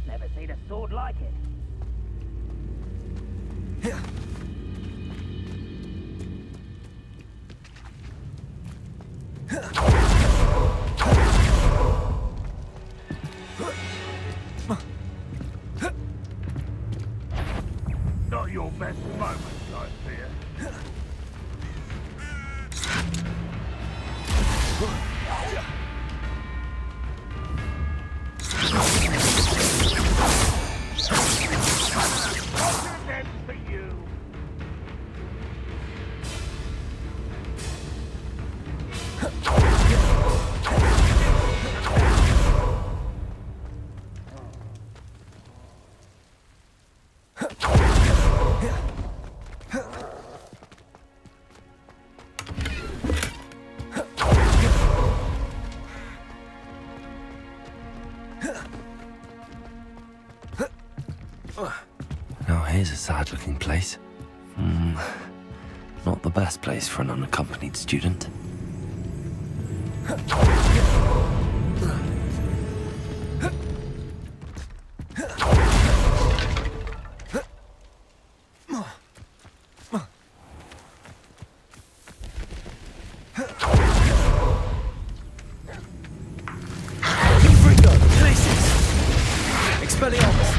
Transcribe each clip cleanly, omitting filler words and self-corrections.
I've never seen a sword like it. Not your best moment, I fear. What's an end for you? Now here's a sad-looking place. Not the best place for an unaccompanied student. Expelliarmus!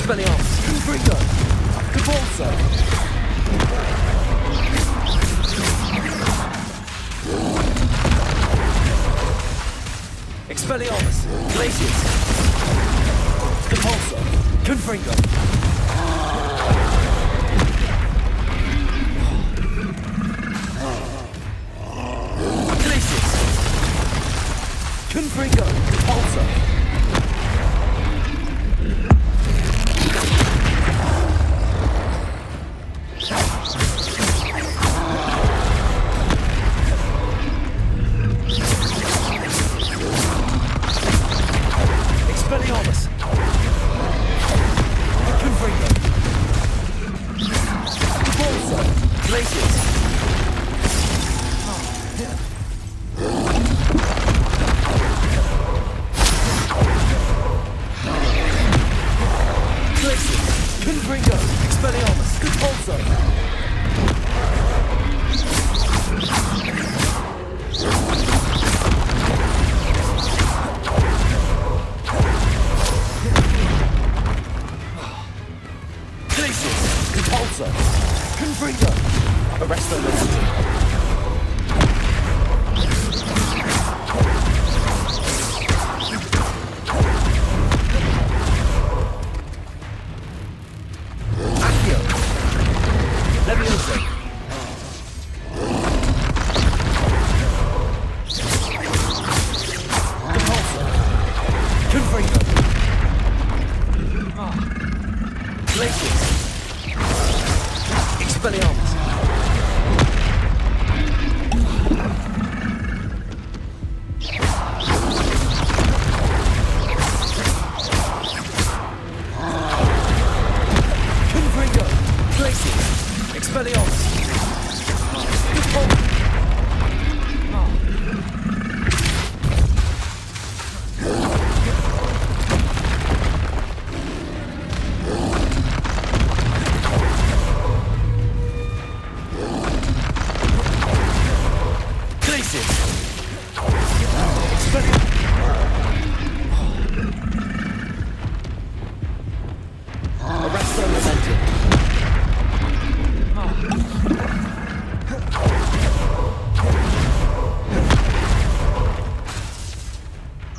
Expelliarmus! Confringo! Convulso! Expelliarmus! Glacius! Convulso! Confringo! Glacius! Confringo! Convulso! Expelliarmus! Confringo! Convulso! Glacius! Glacius! Confringo! Expelliarmus! Convulso! Glacius! Convulso! Confringo! Arresto Legacy! Accio! Levioso! Convulso! Confringo! Glacius! Expelliarmus! Confringo! Glacius! Expelliarmus! Glacius! Expelliarmus! Arresto Momentum!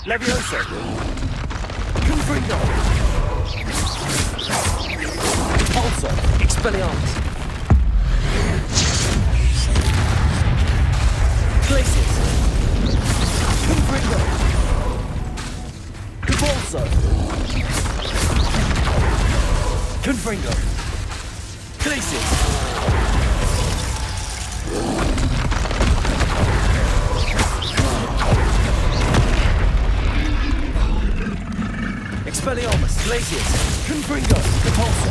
Levioso! Confringo! Convulso! Expelliarmus! Glacius! Confringo! Convulso! Confringo! Glacius! Expelliarmus! Glacius! Confringo! Convulso!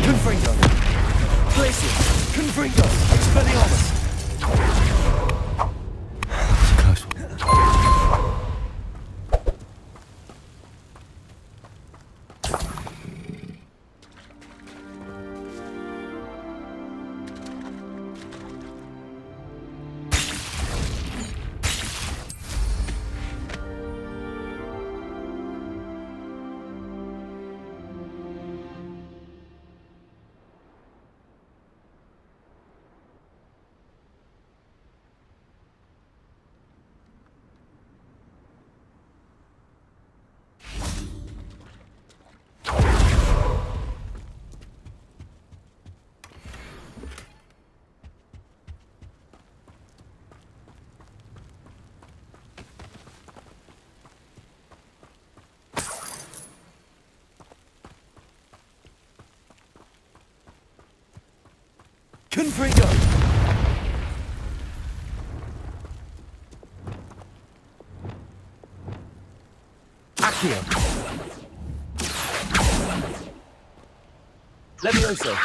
Confringo! Glacius! Confringo! Expelliarmus! Close one. Confringo! Accio! Levioso!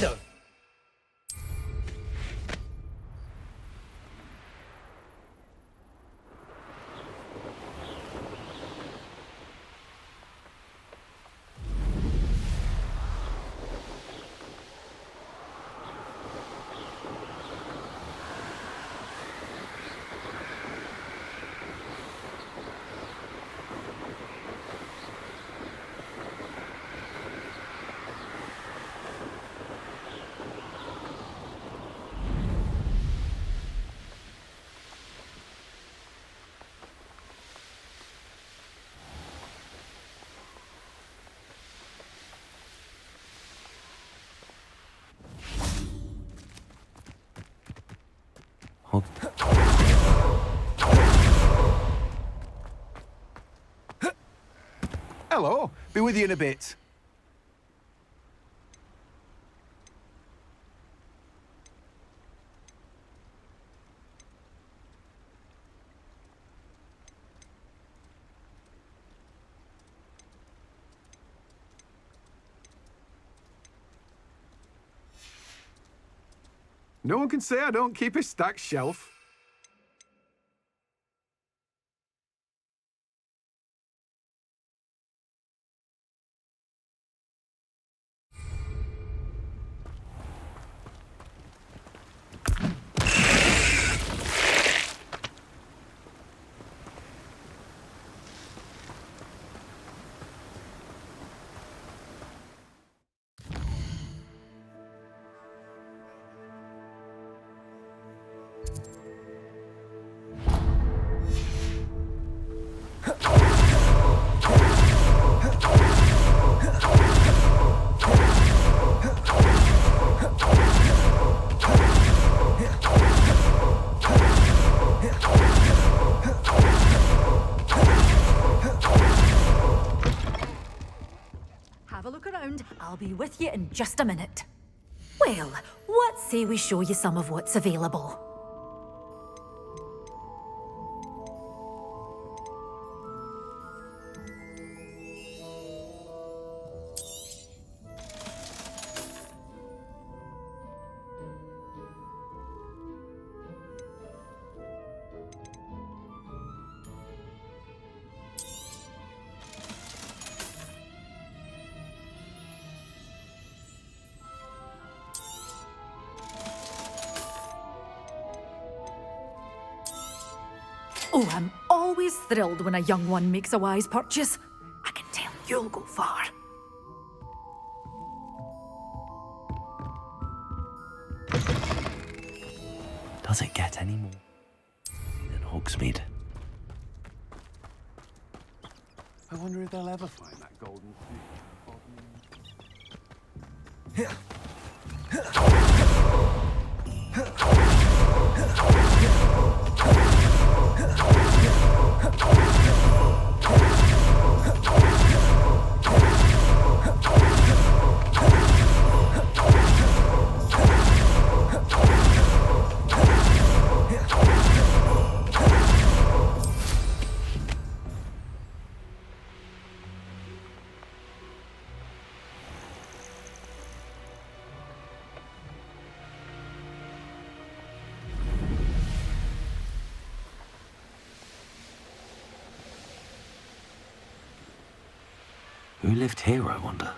window. Hog. Hello. Be with you in a bit. No one can say I don't keep a stacked shelf. Have a look around. I'll be with you in just a minute. Well, what say we show you some of what's available? Oh, I'm always thrilled when a young one makes a wise purchase. I can tell you'll go far. Does it get any more than Hogsmeade? I wonder if they'll ever find that golden thing. Who lived here, I wonder?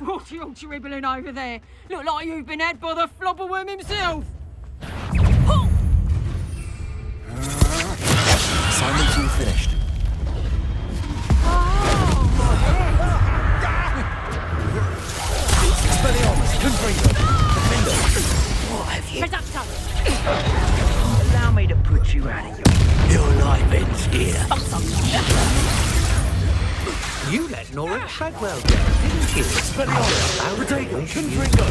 What are you all dribbling over there? Look like you've been had by the flobberworm himself. Assignment all finished. Nora Shagwell there, didn't you? Potato, Confringo.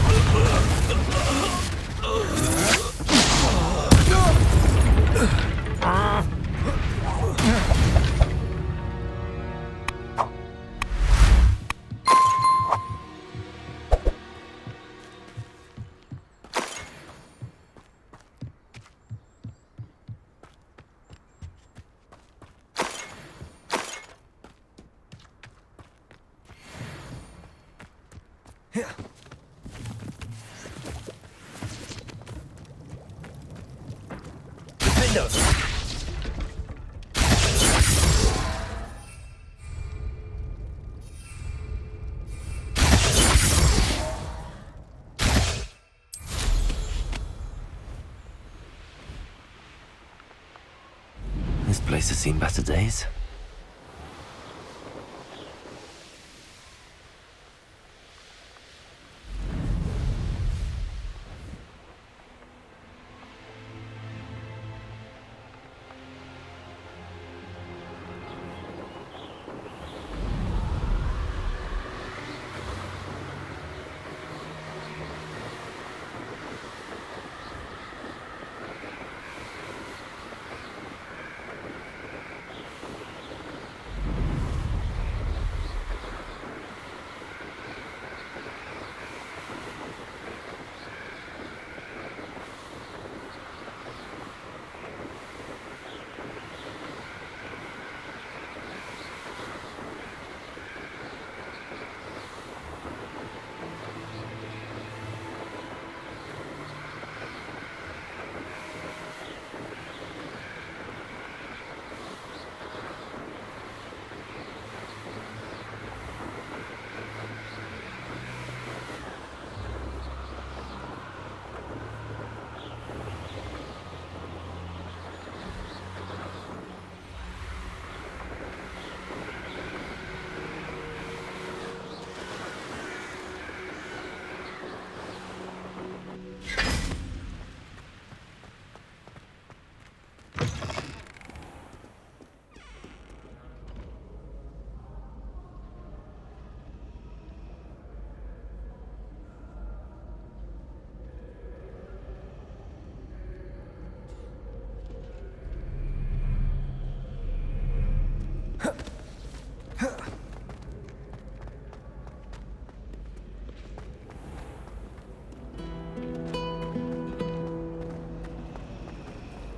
This place has seen better days.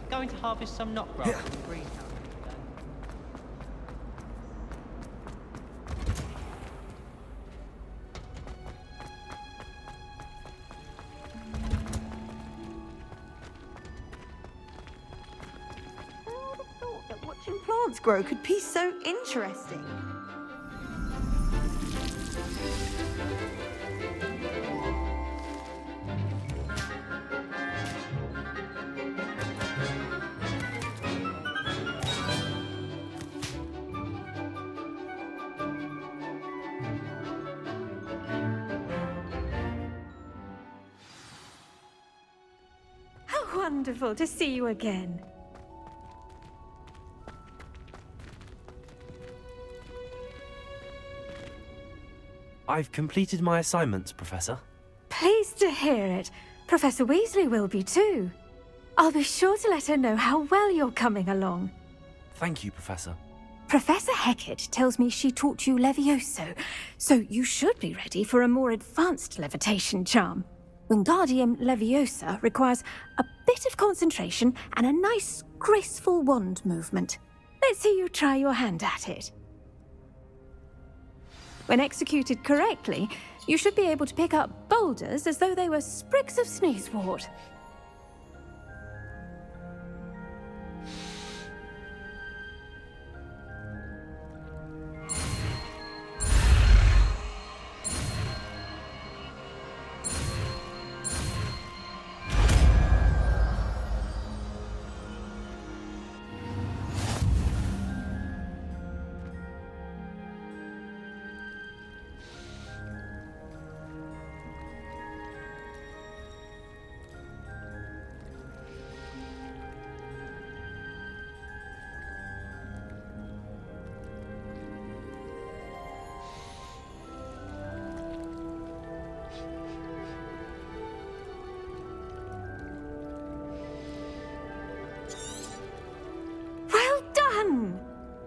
Going to harvest some knot grass from the greenhouse. Thought that watching plants grow could be so interesting. How wonderful to see you again. I've completed my assignments, Professor. Pleased to hear it. Professor Weasley will be too. I'll be sure to let her know how well you're coming along. Thank you, Professor. Professor Hecat tells me she taught you Levioso, so you should be ready for a more advanced levitation charm. Wingardium Leviosa requires a bit of concentration and a nice, graceful wand movement. Let's see you try your hand at it. When executed correctly, you should be able to pick up boulders as though they were sprigs of sneezewort.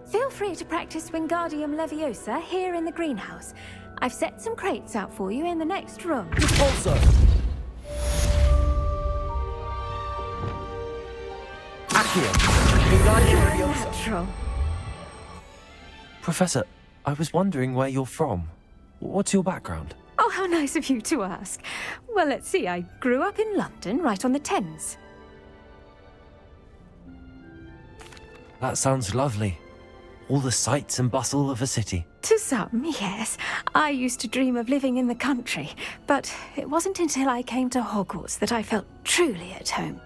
Feel free to practice Wingardium Leviosa here in the greenhouse. I've set some crates out for you in the next room. Also, Accio, Wingardium Leviosa. Natural. Professor, I was wondering where you're from. What's your background? Oh, how nice of you to ask. Well, let's see. I grew up in London, right on the Thames. That sounds lovely. All the sights and bustle of a city. To some, yes. I used to dream of living in the country, but it wasn't until I came to Hogwarts that I felt truly at home.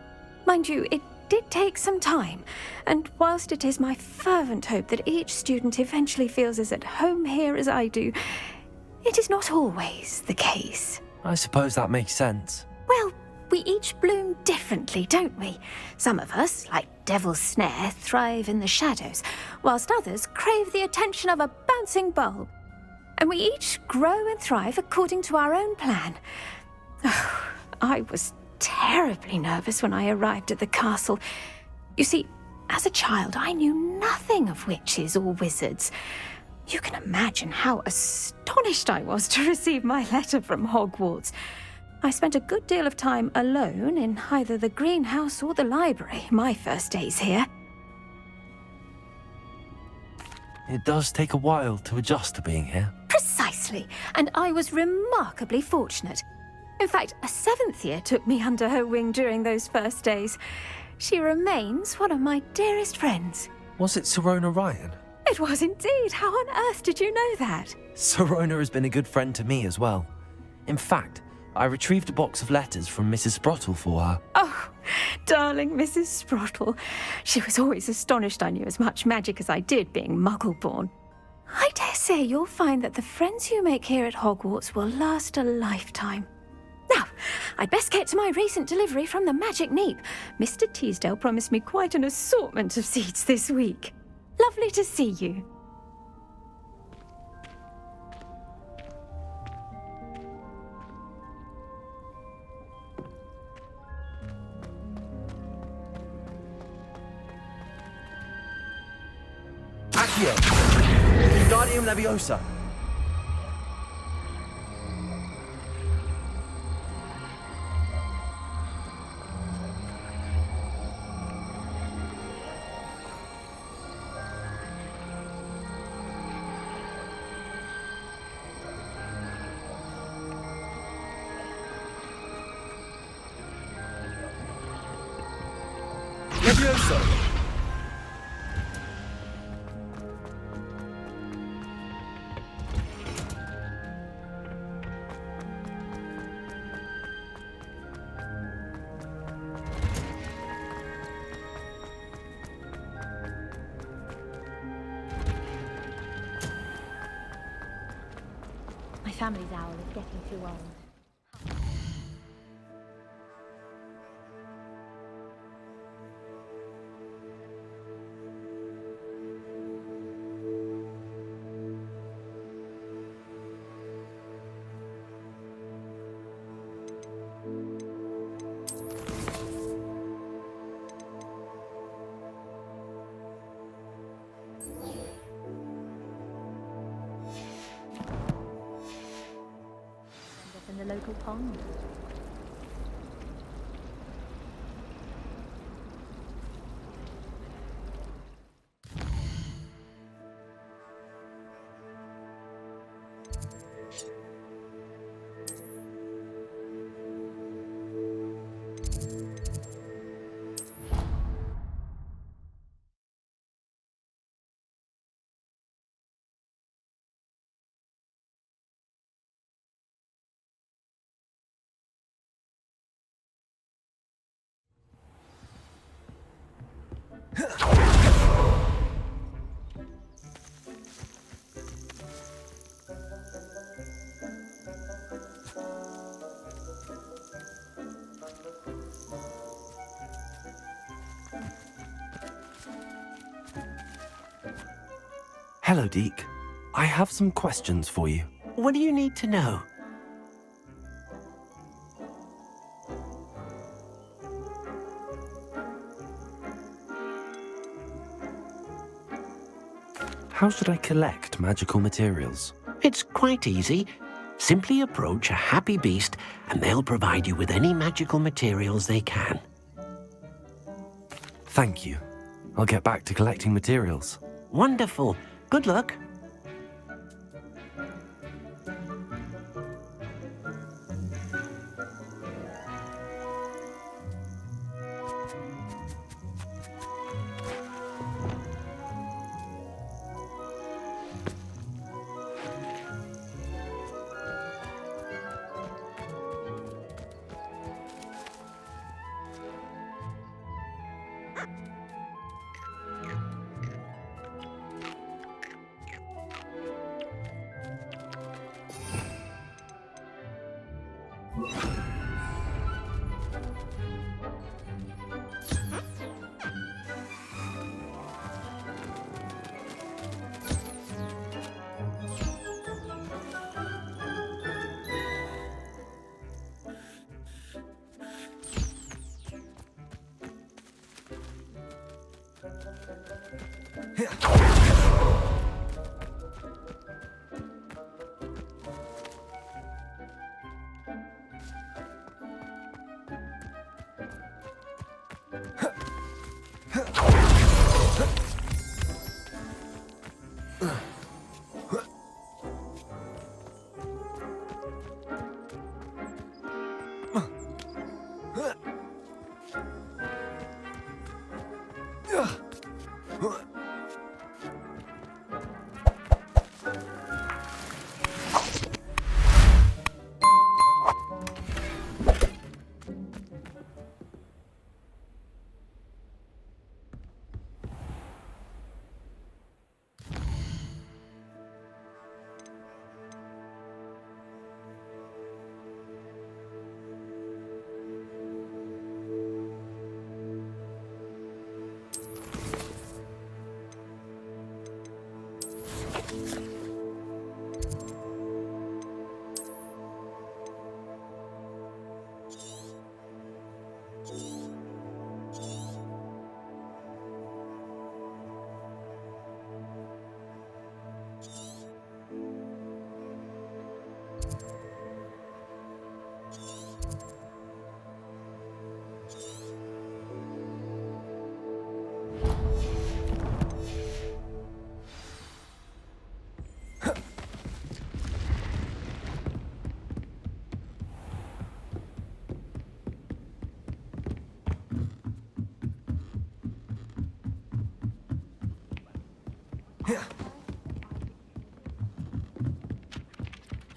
Mind you, it did take some time, and whilst it is my fervent hope that each student eventually feels as at home here as I do, it is not always the case. I suppose that makes sense. Well, we each bloom differently, don't we? Some of us, like Devil's Snare, thrive in the shadows, whilst others crave the attention of a bouncing bulb. And we each grow and thrive according to our own plan. Oh, I was terribly nervous when I arrived at the castle. You see, as a child, I knew nothing of witches or wizards. You can imagine how astonished I was to receive my letter from Hogwarts. I spent a good deal of time alone in either the greenhouse or the library my first days here. It does take a while to adjust to being here. Precisely, and I was remarkably fortunate. In fact, a 7th year took me under her wing during those first days. She remains one of my dearest friends. Was it Serona Ryan? It was indeed. How on earth did you know that? Serona has been a good friend to me as well. In fact, I retrieved a box of letters from Mrs. Sprottle for her. Oh, darling Mrs. Sprottle. She was always astonished I knew as much magic as I did, being Muggle-born. I dare say you'll find that the friends you make here at Hogwarts will last a lifetime. Now, I'd best get to my recent delivery from the Magic Neep. Mr. Teasdale promised me quite an assortment of seeds this week. Lovely to see you. Accio, Wingardium Leviosa. Leviosa. My family's owl is getting too old. In the local pond. Hello, Deke. I have some questions for you. What do you need to know? How should I collect magical materials? It's quite easy. Simply approach a happy beast and they'll provide you with any magical materials they can. Thank you. I'll get back to collecting materials. Wonderful. Good luck.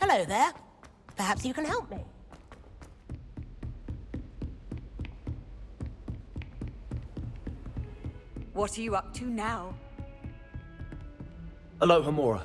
Hello there. Perhaps you can help me. What are you up to now? Aloha, Mora.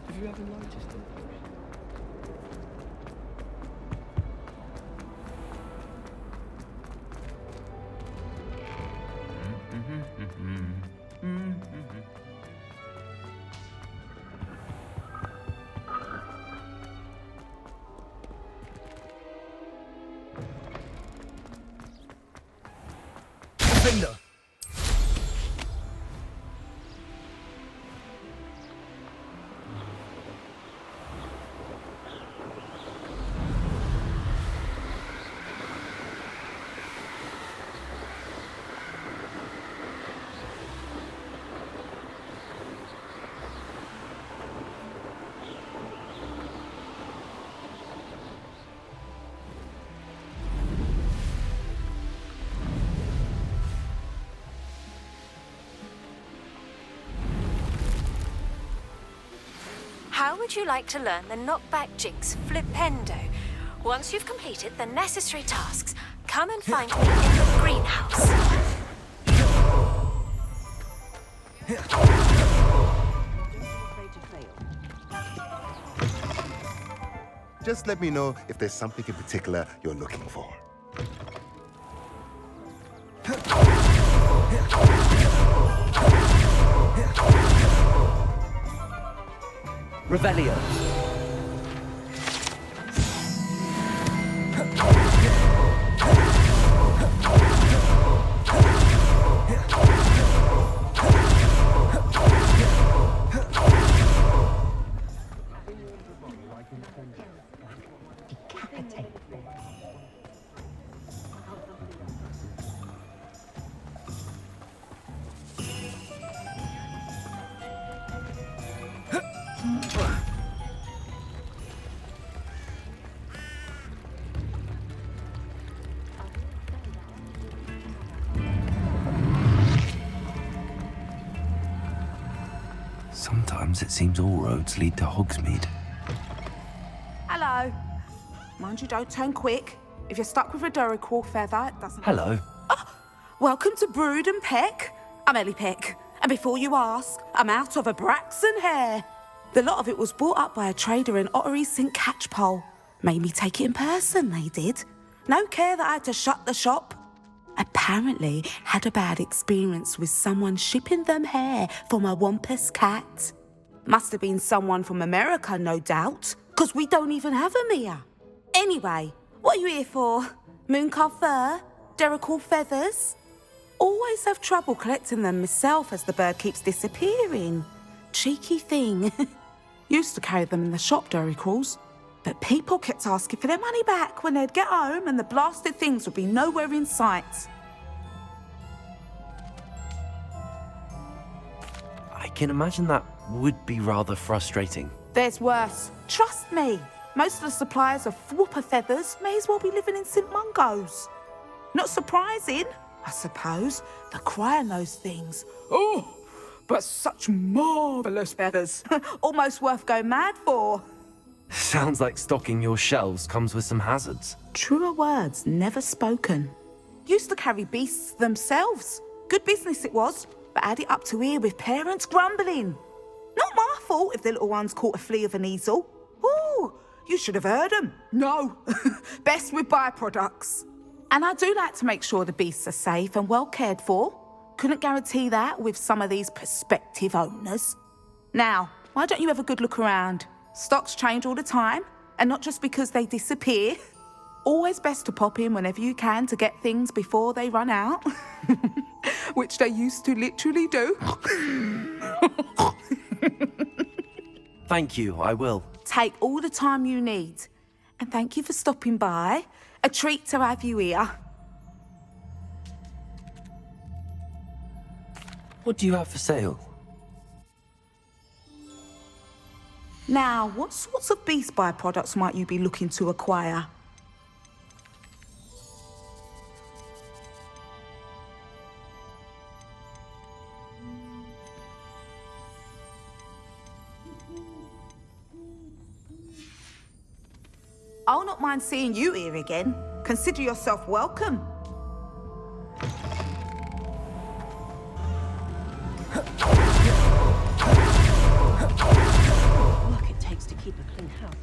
Have you ever noticed it? Defender. How would you like to learn the knockback jigs flipendo? Once you've completed the necessary tasks, come and find me in the greenhouse. Just let me know if there's something in particular you're looking for. Revelio. Sometimes it seems all roads lead to Hogsmeade. Hello. Mind you, don't turn quick. If you're stuck with a Duracell feather, it doesn't... Hello. Oh, welcome to Brood and Peck. I'm Ellie Peck. And before you ask, I'm out of a Braxton hair. The lot of it was bought up by a trader in Ottery St. Catchpole. Made me take it in person, they did. No care that I had to shut the shop. Apparently had a bad experience with someone shipping them hair from a Wampus cat. Must have been someone from America, no doubt, because we don't even have them here. Anyway, what are you here for? Mooncarved fur? Duracell feathers? Always have trouble collecting them myself as the bird keeps disappearing. Cheeky thing. Used to carry them in the shop, Duracalls. But people kept asking for their money back when they'd get home and the blasted things would be nowhere in sight. I can imagine that would be rather frustrating. There's worse. Trust me. Most of the suppliers of whooper feathers may as well be living in St. Mungo's. Not surprising, I suppose. The cry on those things. Oh, but such marvellous feathers. Almost worth going mad for. Sounds like stocking your shelves comes with some hazards. Truer words never spoken. Used to carry beasts themselves. Good business it was, but had it up to here with parents grumbling. Not my fault if the little ones caught a flea of an easel. Ooh, you should have heard them. No, best with byproducts. And I do like to make sure the beasts are safe and well cared for. Couldn't guarantee that with some of these prospective owners. Now, why don't you have a good look around? Stocks change all the time, and not just because they disappear. Always best to pop in whenever you can to get things before they run out. Which they used to literally do. Thank you, I will. Take all the time you need. And thank you for stopping by. A treat to have you here. What do you have for sale? Now, what sorts of beast byproducts might you be looking to acquire? I'll not mind seeing you here again. Consider yourself welcome. Work it takes to keep a clean house.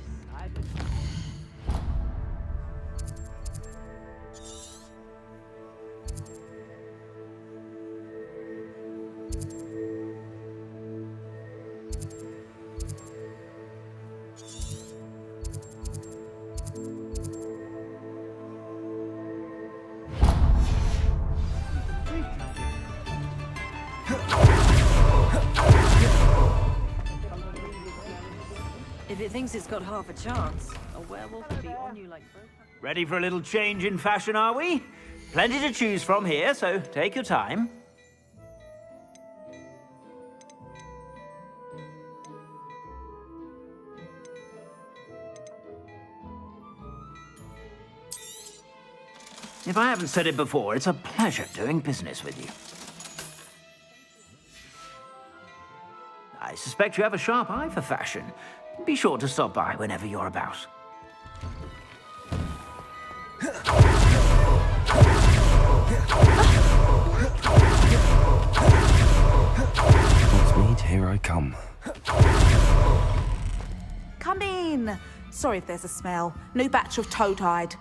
it thinks it's got half a chance. A werewolf would be on you like... Ready for a little change in fashion, are we? Plenty to choose from here, so take your time. If I haven't said it before, it's a pleasure doing business with you. I suspect you have a sharp eye for fashion. Be sure to stop by whenever you're about. Hogsmeade, here I come. Come in. Sorry if there's a smell. New batch of toad-hide.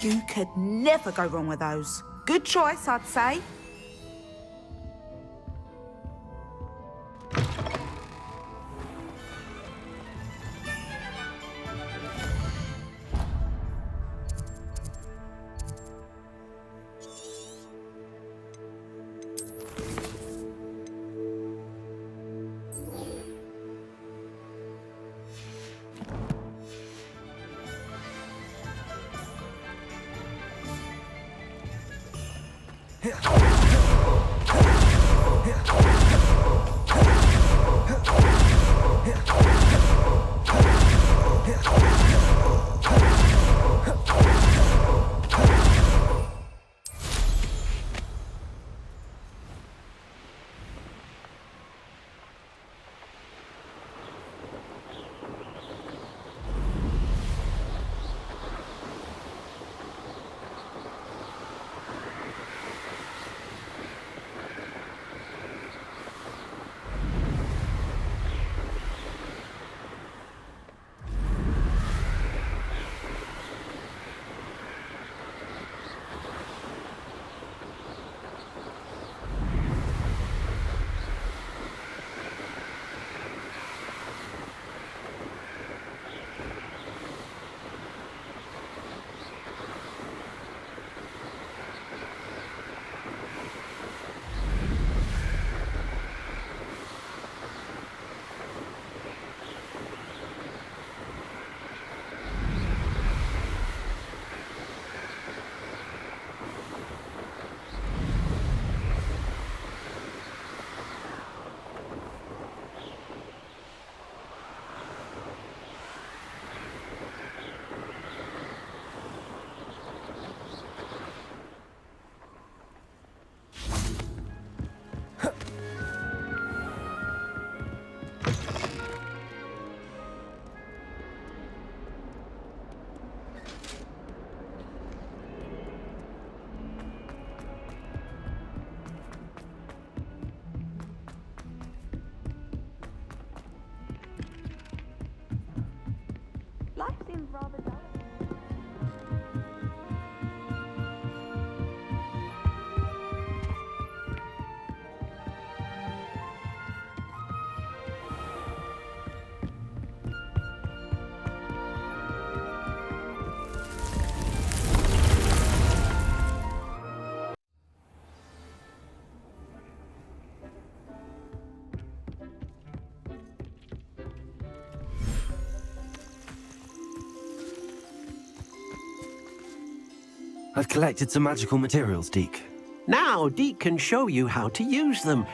You could never go wrong with those. Good choice, I'd say. Life seems rather dull. I've collected some magical materials, Deke. Now, Deke can show you how to use them.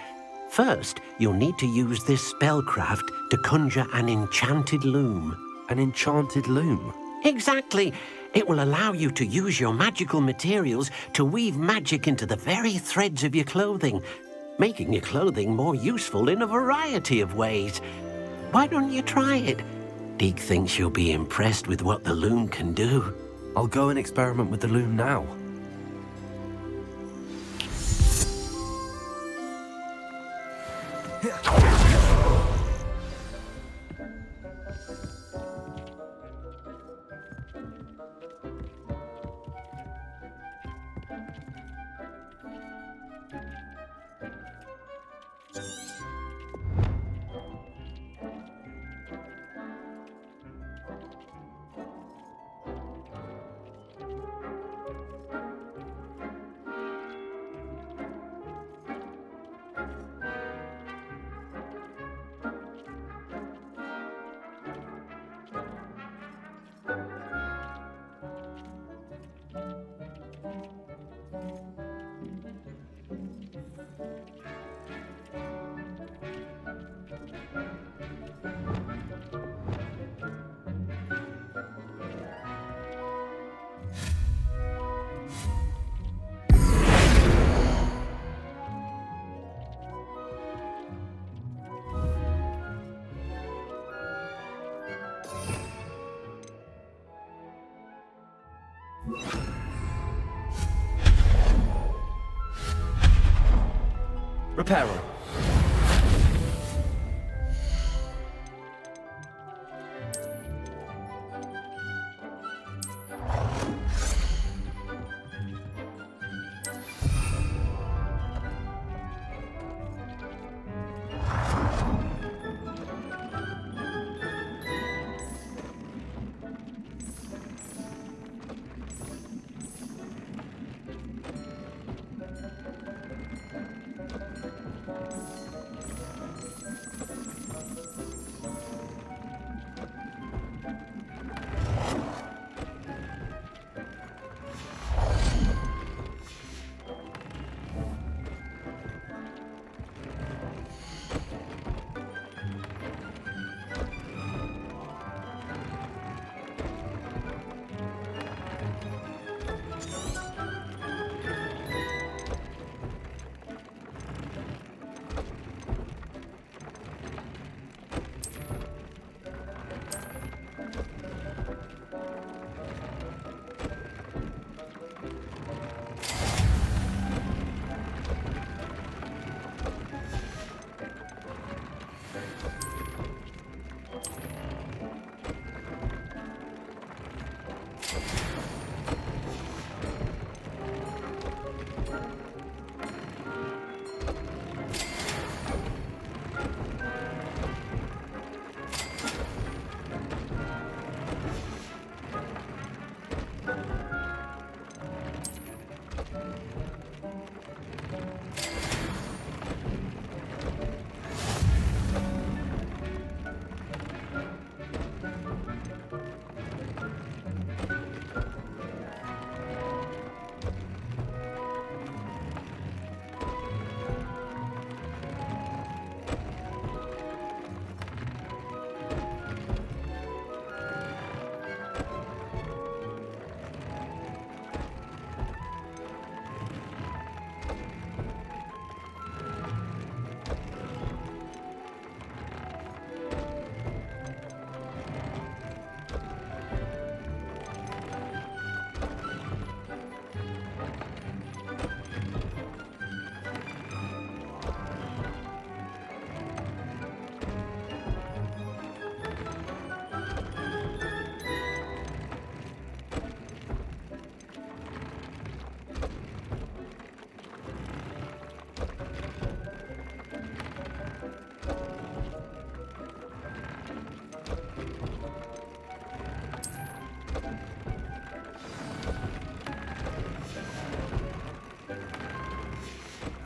First, you'll need to use this spellcraft to conjure an enchanted loom. An enchanted loom? Exactly. It will allow you to use your magical materials to weave magic into the very threads of your clothing, making your clothing more useful in a variety of ways. Why don't you try it? Deke thinks you'll be impressed with what the loom can do. I'll go and experiment with the loom now. Reparo.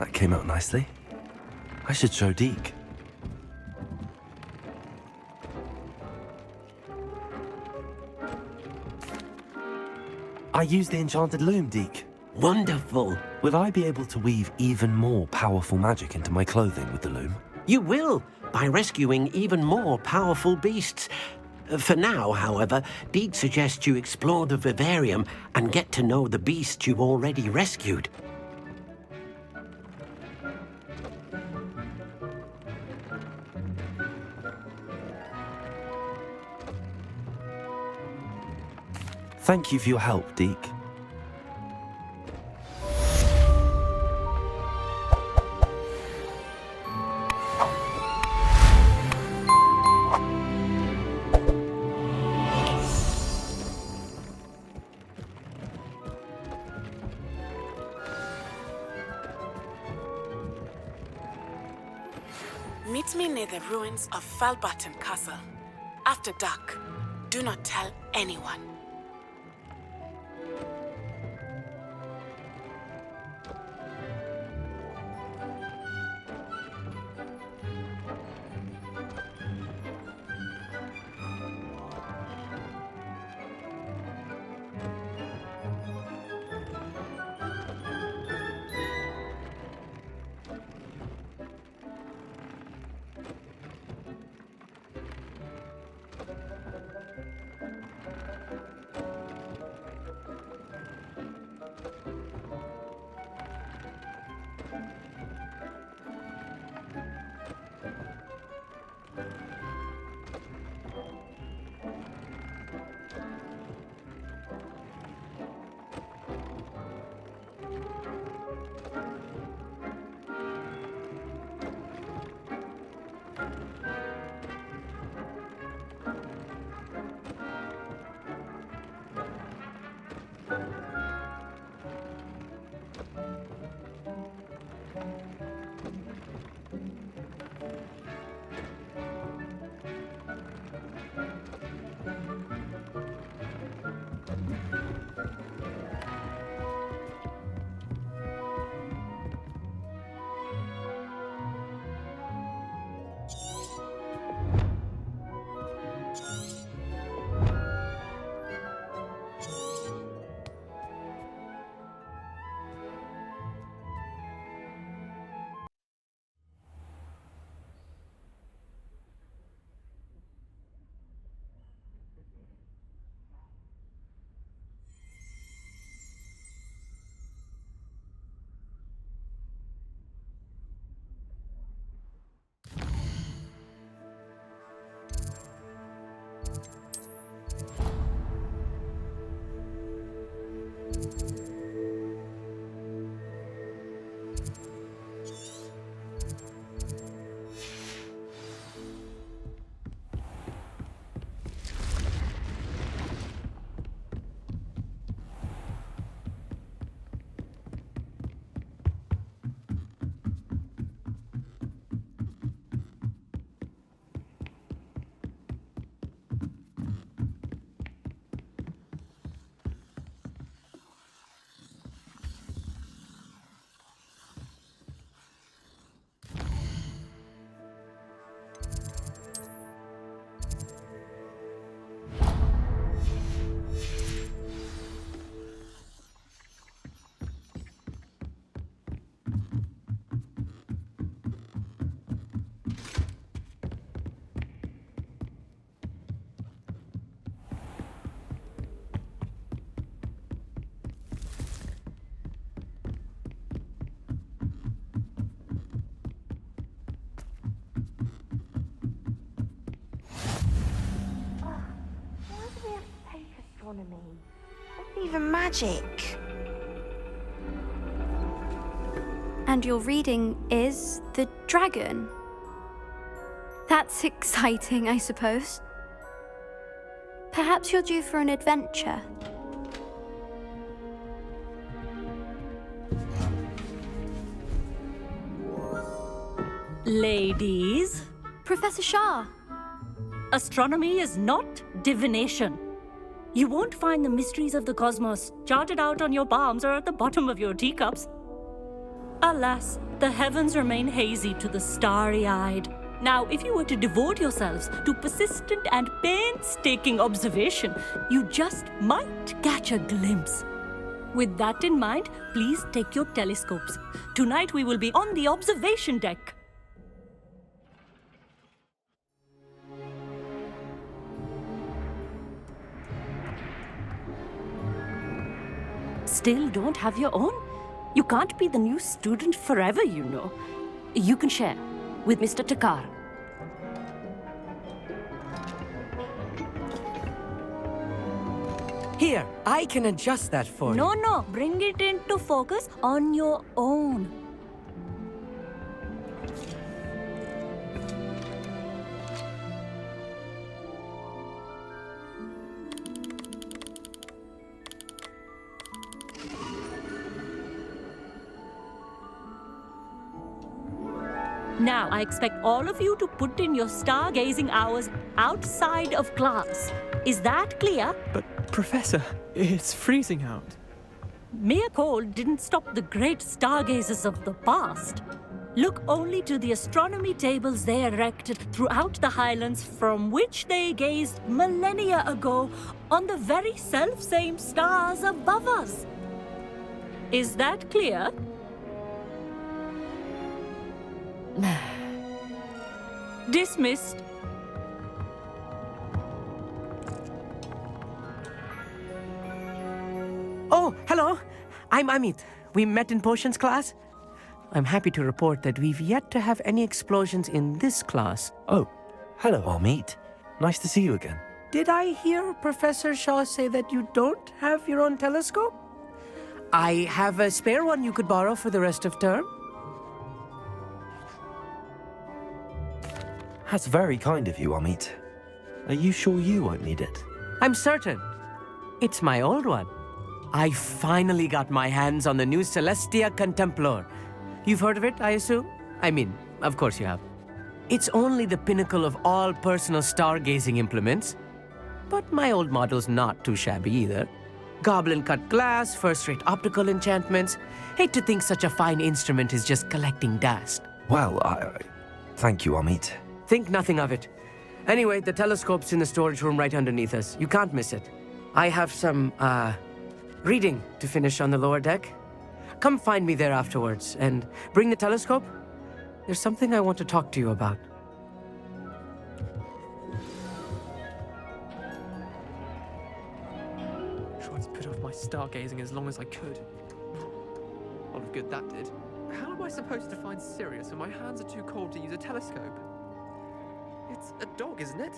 That came out nicely. I should show Deke. I used the enchanted loom, Deke. Wonderful. Will I be able to weave even more powerful magic into my clothing with the loom? You will, by rescuing even more powerful beasts. For now, however, Deke suggests you explore the vivarium and get to know the beasts you've already rescued. Thank you for your help, Deke. Meet me near the ruins of Falbaton Castle. After dark. Do not tell anyone. Astronomy. What's even magic? And your reading is the dragon. That's exciting, I suppose. Perhaps you're due for an adventure. Ladies. Professor Shah. Astronomy is not divination. You won't find the mysteries of the cosmos charted out on your palms or at the bottom of your teacups. Alas, the heavens remain hazy to the starry-eyed. Now, if you were to devote yourselves to persistent and painstaking observation, you just might catch a glimpse. With that in mind, please take your telescopes. Tonight we will be on the observation deck. Still don't have your own? You can't be the new student forever, you know. You can share with Mr. Takar. Here, I can adjust that for you. No, bring it into focus on your own. Now, I expect all of you to put in your stargazing hours outside of class. Is that clear? But, Professor, it's freezing out. Mere cold didn't stop the great stargazers of the past. Look only to the astronomy tables they erected throughout the highlands from which they gazed millennia ago on the very self-same stars above us. Is that clear? Dismissed. Oh, hello. I'm Amit. We met in potions class. I'm happy to report that we've yet to have any explosions in this class. Oh, hello, Amit. Nice to see you again. Did I hear Professor Shaw say that you don't have your own telescope? I have a spare one you could borrow for the rest of term. That's very kind of you, Amit. Are you sure you won't need it? I'm certain. It's my old one. I finally got my hands on the new Celestia Contemplar. You've heard of it, I assume? I mean, of course you have. It's only the pinnacle of all personal stargazing implements. But my old model's not too shabby either. Goblin-cut glass, first-rate optical enchantments. Hate to think such a fine instrument is just collecting dust. Well, thank you, Amit. Think nothing of it. Anyway, the telescope's in the storage room right underneath us. You can't miss it. I have some, reading to finish on the lower deck. Come find me there afterwards, and bring the telescope. There's something I want to talk to you about. Tried to put off my stargazing as long as I could. A lot of good that did. How am I supposed to find Sirius when my hands are too cold to use a telescope? It's a dog, isn't it?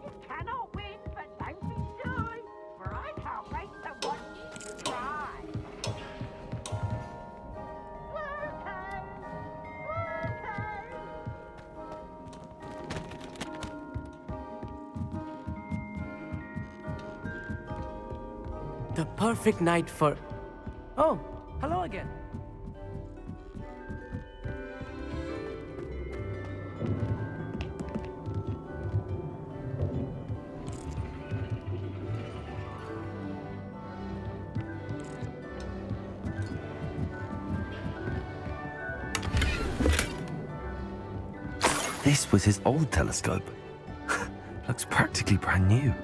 You cannot win, but don't be The perfect night for... Oh, hello again. This was his old telescope. Looks practically brand new.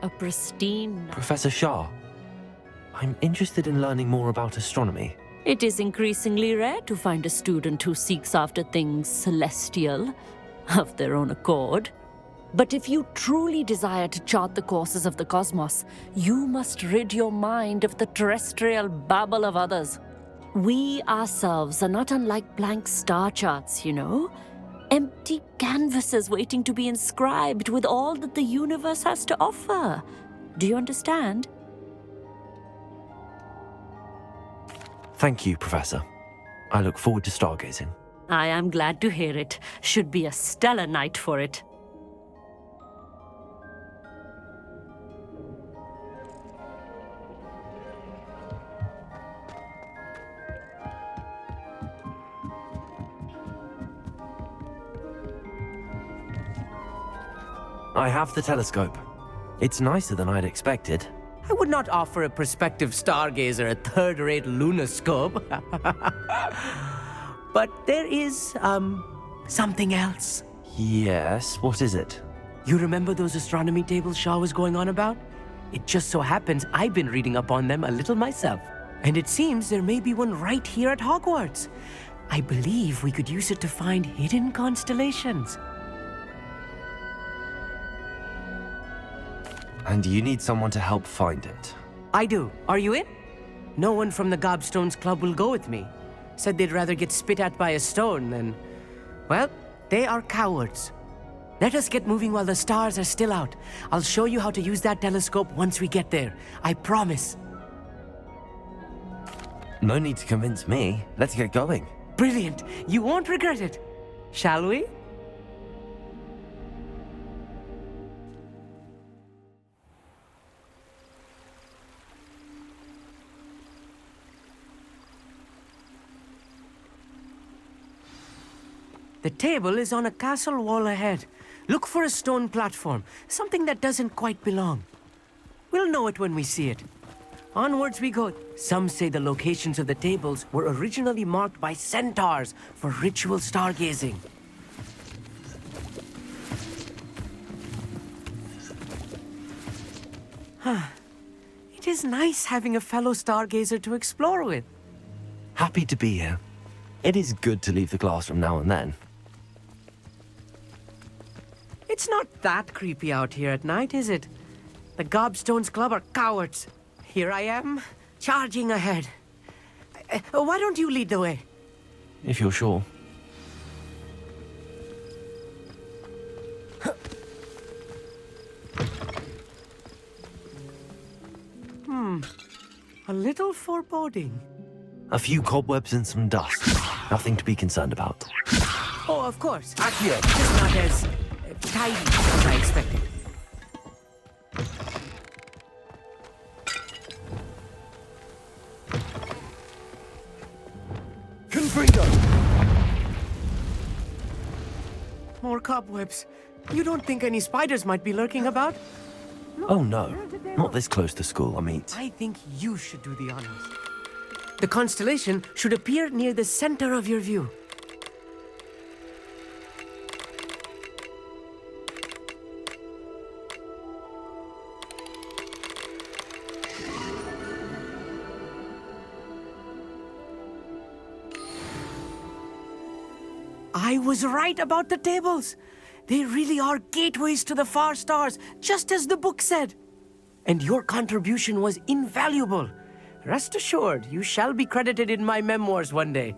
A pristine... Professor Shah, I'm interested in learning more about astronomy. It is increasingly rare to find a student who seeks after things celestial, of their own accord. But if you truly desire to chart the courses of the cosmos, you must rid your mind of the terrestrial babble of others. We ourselves are not unlike blank star charts, you know? Empty canvases waiting to be inscribed with all that the universe has to offer. Do you understand? Thank you, Professor. I look forward to stargazing. I am glad to hear it. Should be a stellar night for it. I have the telescope. It's nicer than I'd expected. I would not offer a prospective stargazer a third-rate lunoscope. But there is, something else. Yes, what is it? You remember those astronomy tables Shaw was going on about? It just so happens I've been reading up on them a little myself. And it seems there may be one right here at Hogwarts. I believe we could use it to find hidden constellations. And you need someone to help find it. I do. Are you in? No one from the Gobstones Club will go with me. Said they'd rather get spit at by a stone than... Well, they are cowards. Let us get moving while the stars are still out. I'll show you how to use that telescope once we get there. I promise. No need to convince me. Let's get going. Brilliant. You won't regret it. Shall we? The table is on a castle wall ahead. Look for a stone platform, something that doesn't quite belong. We'll know it when we see it. Onwards we go. Some say the locations of the tables were originally marked by centaurs for ritual stargazing. It is nice having a fellow stargazer to explore with. Happy to be here. It is good to leave the classroom now and then. It's not that creepy out here at night, is it? The Gobstones Club are cowards. Here I am, charging ahead. Why don't you lead the way? If you're sure. A little foreboding. A few cobwebs and some dust. Nothing to be concerned about. Oh, of course. Accio. Just not as tidy as I expected. Confringo! More cobwebs. You don't think any spiders might be lurking about? Oh no, not this close to school, Amit. I think you should do the honors. The constellation should appear near the center of your view. I was right about the tables. They really are gateways to the far stars, just as the book said. And your contribution was invaluable. Rest assured, you shall be credited in my memoirs one day.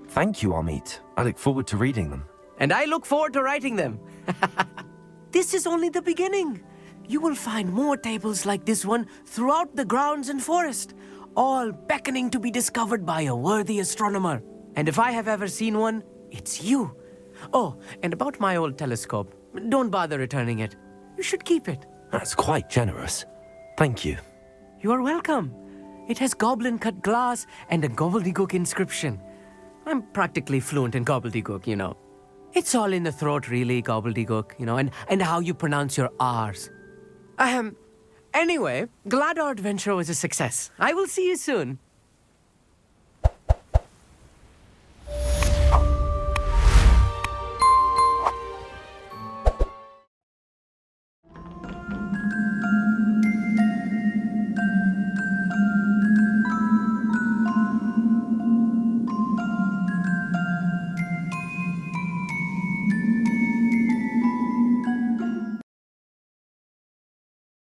Thank you, Amit. I look forward to reading them. And I look forward to writing them. This is only the beginning. You will find more tables like this one throughout the grounds and forest, all beckoning to be discovered by a worthy astronomer. And if I have ever seen one, it's you. Oh, and about my old telescope, don't bother returning it. You should keep it. That's quite generous. Thank you. You are welcome. It has goblin-cut glass and a gobbledygook inscription. I'm practically fluent in gobbledygook, you know. It's all in the throat, really, gobbledygook, you know, and how you pronounce your R's. Anyway, glad our adventure was a success. I will see you soon.